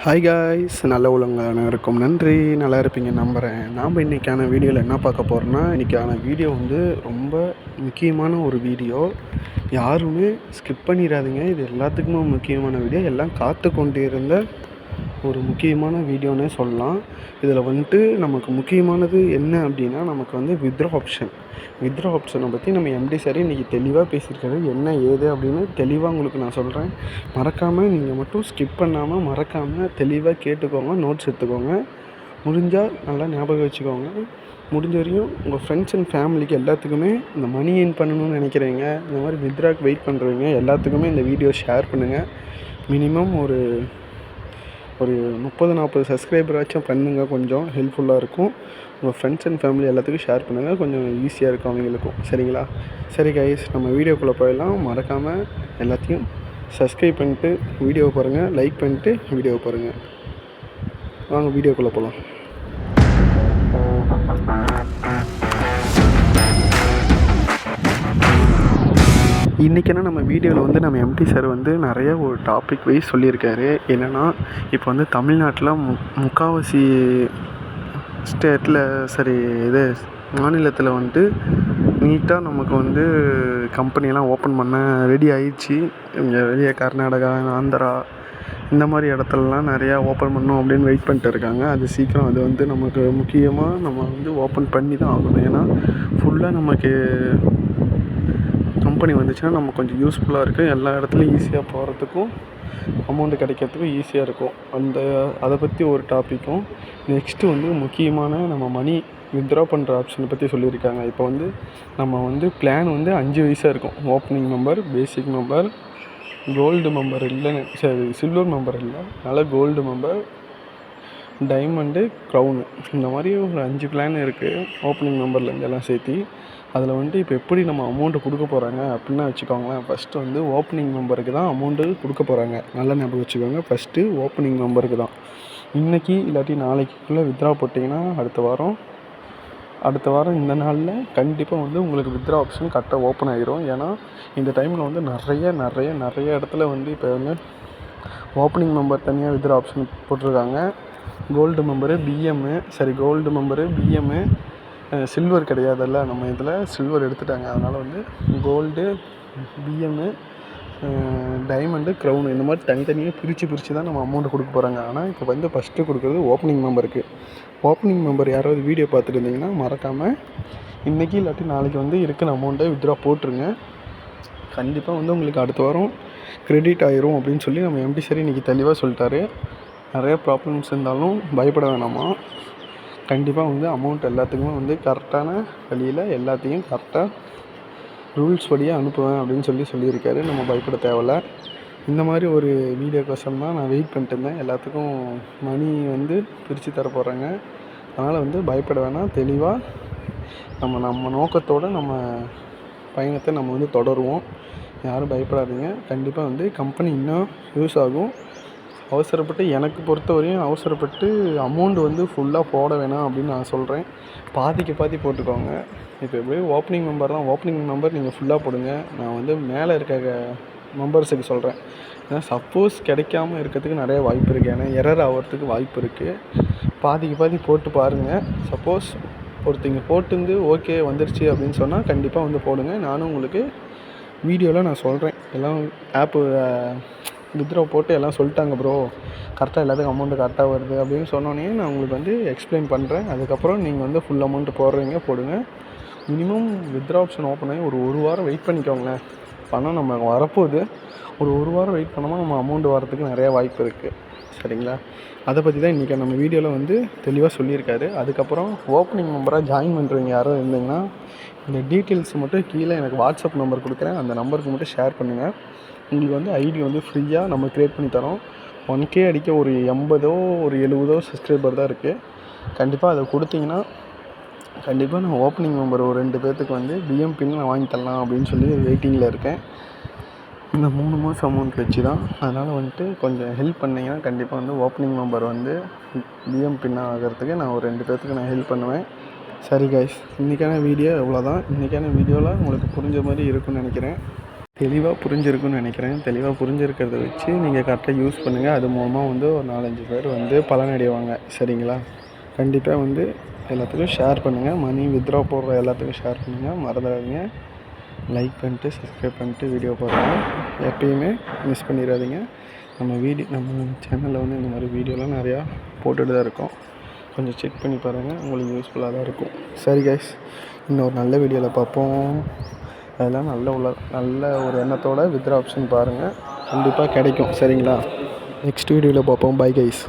Hi guys, நல்ல உள்ளவங்க அனைவருக்கும் நன்றி. நல்லா இருப்பீங்க நம்புகிறேன். நாம் இன்றைக்கான வீடியோவில் என்ன பார்க்க போகிறோன்னா, இன்றைக்கான வீடியோ வந்து ரொம்ப முக்கியமான ஒரு வீடியோ. யாருமே ஸ்கிப் பண்ணிடாதீங்க. இது எல்லாத்துக்குமே முக்கியமான வீடியோ. எல்லாம் காத்து கொண்டு இருந்த ஒரு முக்கியமான வீடியோன்னே சொல்லலாம். இதில் வந்துட்டு நமக்கு முக்கியமானது என்ன அப்படின்னா, நமக்கு வந்து வித்ட்ரா ஆப்ஷனை பற்றி நம்ம எம்டி சார் இன்றைக்கி தெளிவாக பேசியிருக்காரு. என்ன ஏது அப்படின்னு தெளிவாக உங்களுக்கு நான் சொல்கிறேன். மறக்காமல் நீங்கள் மட்டும் ஸ்கிப் பண்ணாமல் மறக்காமல் தெளிவாக கேட்டுக்கோங்க, நோட்ஸ் எடுத்துக்கோங்க. முடிஞ்சால் நல்லா ஞாபகம் வச்சுக்கோங்க. முடிஞ்ச வரையும் உங்கள் ஃப்ரெண்ட்ஸ் அண்ட் ஃபேமிலிக்கு எல்லாத்துக்குமே இந்த மணி ஏர்ன் பண்ணணும்னு நினைக்கிறீங்க, இந்த மாதிரி வித்ட்ராக்கு வெயிட் பண்ணுறவங்க எல்லாத்துக்குமே இந்த வீடியோ ஷேர் பண்ணுங்கள். மினிமம் ஒரு 30-40 சப்ஸ்கிரைபராச்சும் பண்ணுங்கள். கொஞ்சம் ஹெல்ப்ஃபுல்லாக இருக்கும். உங்கள் ஃப்ரெண்ட்ஸ் அண்ட் ஃபேமிலி எல்லாத்துக்கும் ஷேர் பண்ணுங்கள். கொஞ்சம் ஈஸியாக இருக்கும் அவங்களுக்கும். சரிங்களா? சரி கைஸ், நம்ம வீடியோக்குள்ளே போயிடலாம். மறக்காமல் எல்லாத்தையும் சப்ஸ்கிரைப் பண்ணிட்டு வீடியோவை பாருங்கள், லைக் பண்ணிட்டு வீடியோவை பாருங்கள். வாங்க வீடியோக்குள்ளே போகலாம். இன்றைக்கி நம்ம வீடியோவில் வந்து நம்ம எம்டி சார் வந்து நிறைய ஒரு டாபிக் வைஸ் சொல்லியிருக்காரு. என்னென்னா, இப்போ வந்து தமிழ்நாட்டில் முக்கால்வாசி ஸ்டேட்டில் மாநிலத்தில் வந்துட்டு நீட்டாக நமக்கு வந்து கம்பெனியெல்லாம் ஓப்பன் பண்ண ரெடி ஆயிடுச்சு. இங்கே வெளியே கர்நாடகா, ஆந்திரா இந்த மாதிரி இடத்துலலாம் நிறையா ஓப்பன் பண்ணணும் அப்படின்னு வெயிட் பண்ணிட்டு இருக்காங்க. அது சீக்கிரம் அது வந்து நமக்கு முக்கியமாக நம்ம வந்து ஓப்பன் பண்ணி தான் ஆகணும். ஏன்னா ஃபுல்லாக நமக்கு கம்பெனி வந்துச்சுன்னா நம்ம கொஞ்சம் யூஸ்ஃபுல்லாக இருக்குது. எல்லா இடத்துலையும் ஈஸியாக போகிறதுக்கும் அமௌண்ட்டு கிடைக்கிறதுக்கும் ஈஸியாக இருக்கும். அதை பற்றி ஒரு டாப்பிக்கும். நெக்ஸ்ட்டு வந்து முக்கியமான நம்ம மணி வித்ட்ரா பண்ணுற ஆப்ஷனை பற்றி சொல்லியிருக்காங்க. இப்போ வந்து நம்ம வந்து பிளான் வந்து 5 வயசாக இருக்கும். Opening member, basic member, gold member silver member இல்லை, அதனால் கோல்டு மெம்பர், டைமண்டு, க்ரௌனு, இந்த மாதிரி ஒரு 5 பிளான் இருக்குது ஓப்பனிங் மெம்பர்லேருந்து எல்லாம் சேர்த்து. அதில் வந்துட்டு இப்போ எப்படி நம்ம அமௌண்ட்டு கொடுக்க போகிறாங்க அப்படின்னா வச்சுக்கோங்களேன். ஃபஸ்ட்டு வந்து ஓப்பனிங் மெம்பருக்கு தான் அமௌண்ட்டு கொடுக்க போகிறாங்க. நல்லா ஞாபகம் வச்சுக்கோங்க. ஃபஸ்ட்டு ஓப்பனிங் மெம்பருக்கு தான். இன்றைக்கி இல்லாட்டி நாளைக்குள்ளே வித்ட்ரா போட்டிங்கன்னா அடுத்த வாரம் இந்த நாளில் கண்டிப்பாக வந்து உங்களுக்கு வித்ட்ரா ஆப்ஷன் கரெக்டாக ஓப்பன் ஆகிரும். ஏன்னா இந்த டைமில் வந்து நிறைய இடத்துல வந்து இப்போ வந்து ஓப்பனிங் மெம்பர் தனியாக வித்ட்ரா ஆப்ஷன் போட்டிருக்காங்க. கோல்டு மெம்பரு, பிஎம்மு, சில்வர் கிடையாதுல்ல. நம்ம இதில் சில்வர் எடுத்துட்டாங்க. அதனால் வந்து கோல்டு, பிஎம்மு, டைமண்டு, க்ரௌனு இந்த மாதிரி தனித்தனியாக பிரித்து தான் நம்ம அமௌண்ட்டு கொடுக்க போகிறாங்க. ஆனால் இப்போ வந்து ஃபஸ்ட்டு கொடுக்குறது ஓப்பனிங் மெம்பருக்கு. ஓப்பனிங் மெம்பர் யாராவது வீடியோ பார்த்துட்டு இருந்தீங்கன்னா மறக்காமல் இன்றைக்கி இல்லாட்டி நாளைக்கு வந்து இருக்கிற அமௌண்ட்டை வித்ட்ரா போட்டுருங்க. கண்டிப்பாக வந்து உங்களுக்கு அடுத்த வாரம் கிரெடிட் ஆயிரும் அப்படின்னு சொல்லி நம்ம எம்டி சார் இன்றைக்கி தெளிவாக சொல்லிட்டாரு. நிறைய ப்ராப்ளம்ஸ் இருந்தாலும் பயப்பட வேணாமா. கண்டிப்பாக வந்து அமௌண்ட் எல்லாத்துக்குமே வந்து கரெக்டான வழியில் எல்லாத்தையும் கரெக்டாக ரூல்ஸ் படியாக அனுப்புவேன் அப்படின்னு சொல்லியிருக்காரு. நம்ம பயப்பட தேவையில்ல. இந்த மாதிரி ஒரு வீடியோ கோசம் தான் நான் வெயிட் பண்ணிட்டு இருந்தேன். எல்லாத்துக்கும் மணி வந்து பிரித்து தர போகிறாங்க. அதனால் வந்து பயப்பட வேணாம். தெளிவாக நம்ம நோக்கத்தோடு நம்ம பயணத்தை நம்ம வந்து தொடருவோம். யாரும் பயப்படாதீங்க. கண்டிப்பாக வந்து கம்பெனி இன்னும் யூஸ் ஆகும். எனக்கு பொறுத்தவரையும் அவசரப்பட்டு அமௌண்ட் வந்து ஃபுல்லாக போட வேணாம் அப்படின்னு நான் சொல்கிறேன். பாதிக்கு பாதி போட்டுக்கோங்க. இப்போ எப்படியும் ஓப்பனிங் மெம்பர் தான். ஓப்பனிங் மெம்பர் நீங்கள் ஃபுல்லாக போடுங்க. நான் வந்து மேலே இருக்க மெம்பர்ஸுக்கு சொல்கிறேன். ஏன்னா சப்போஸ் கிடைக்காம இருக்கிறதுக்கு நிறைய வாய்ப்பு இருக்குது. ஏன்னா எரர் ஆகிறதுக்கு வாய்ப்பு இருக்குது. பாதிக்கு பாதி போட்டு பாருங்கள். சப்போஸ் ஒருத்தங்க போட்டுருந்து ஓகே வந்துருச்சு அப்படின்னு சொன்னால் கண்டிப்பாக வந்து போடுங்க. நானும் உங்களுக்கு வீடியோவில் நான் சொல்கிறேன். எல்லாம் ஆப்பு வித்ட்ரா போட்டு எல்லாம் சொல்லிட்டாங்க ப்ரோ, கரெக்டாக எல்லாத்துக்கும் அமௌண்ட்டு கரெக்டாக வருது அப்படின்னு சொன்னோன்னே நான் உங்களுக்கு வந்து எக்ஸ்பிளைன் பண்ணுறேன். அதுக்கப்புறம் நீங்கள் வந்து ஃபுல் அமௌண்ட்டு போடுங்க. மினிமம் வித்ட்ரா ஆப்ஷன் ஓப்பன் ஆகி ஒரு வாரம் வெயிட் பண்ணிக்கோங்களேன். பணம் நம்ம வரப்போகுது. ஒரு வாரம் வெயிட் பண்ணாமல் நம்ம அமௌண்ட்டு வரதுக்கு நிறையா வாய்ப்பு இருக்குது. சரிங்களா? அதை பற்றி தான் இன்றைக்கி நம்ம வீடியோவில் வந்து தெளிவாக சொல்லியிருக்காரு. அதுக்கப்புறம் ஓப்பனிங் மெம்பராக ஜாயின் பண்ணுறவங்க யாரும் இருந்தீங்கன்னா இந்த டீட்டெயில்ஸ் மட்டும் கீழே எனக்கு வாட்ஸ்அப் நம்பர் கொடுக்குறேன். அந்த நம்பருக்கு மட்டும் ஷேர் பண்ணுங்கள். உங்களுக்கு வந்து ஐடி வந்து ஃப்ரீயாக நம்ம க்ரியேட் பண்ணி தரோம். 1K அடிக்க ஒரு 80 ஒரு 70 சப்ஸ்கிரைபர் தான் இருக்குது. கண்டிப்பாக அதை கொடுத்தீங்கன்னா கண்டிப்பாக நான் ஓப்பனிங் மெம்பர் ஒரு 2 பேர்த்துக்கு வந்து பிஎம் பின் நான் வாங்கி தரலாம் அப்படின்னு சொல்லி வெயிட்டிங்கில் இருக்கேன். இந்த 3 மாதம் அமௌண்ட் வச்சு தான். அதனால் வந்துட்டு கொஞ்சம் ஹெல்ப் பண்ணிங்கன்னா கண்டிப்பாக வந்து ஓப்பனிங் மெம்பர் வந்து பிஎம் பின் ஆகிறதுக்கு நான் ஒரு 2 பேர்த்துக்கு நான் ஹெல்ப் பண்ணுவேன். சரி கைஸ், இன்றைக்கான வீடியோ இவ்வளோ தான். இன்றைக்கான வீடியோவில் உங்களுக்கு புரிஞ்ச மாதிரி இருக்குன்னு நினைக்கிறேன். தெளிவாக புரிஞ்சிருக்குன்னு நினைக்கிறேன். தெளிவாக புரிஞ்சிருக்கிறத வச்சு நீங்கள் கரெக்டாக யூஸ் பண்ணுங்கள். அது மூலமாக வந்து ஒரு 4-5 பேர் வந்து பலனடைவாங்க. சரிங்களா? கண்டிப்பாக வந்து எல்லாத்துக்கும் ஷேர் பண்ணுங்கள். மணி வித்ட்ரா போடுற எல்லாத்துக்கும் ஷேர் பண்ணுங்கள். மறந்துடாதீங்க. லைக் பண்ணிட்டு சப்ஸ்கிரைப் பண்ணிட்டு வீடியோ பாருங்கள். எப்பயுமே மிஸ் பண்ணிடாதீங்க. நம்ம சேனலில் வந்து இந்த மாதிரி வீடியோலாம் நிறையா போட்டுட்டு தான் இருக்கோம். கொஞ்சம் செக் பண்ணி பாருங்கள். உங்களுக்கு யூஸ்ஃபுல்லாக தான் இருக்கும். சரி கைஸ், இன்னொரு நல்ல வீடியோவில் பார்ப்போம். அதெல்லாம் நல்ல ஒரு எண்ணத்தோட வித்ட்ரா ஆப்ஷன் பாருங்கள். கண்டிப்பாக கிடைக்கும். சரிங்களா? நெக்ஸ்ட் வீடியோவில் பார்ப்போம். Bye guys.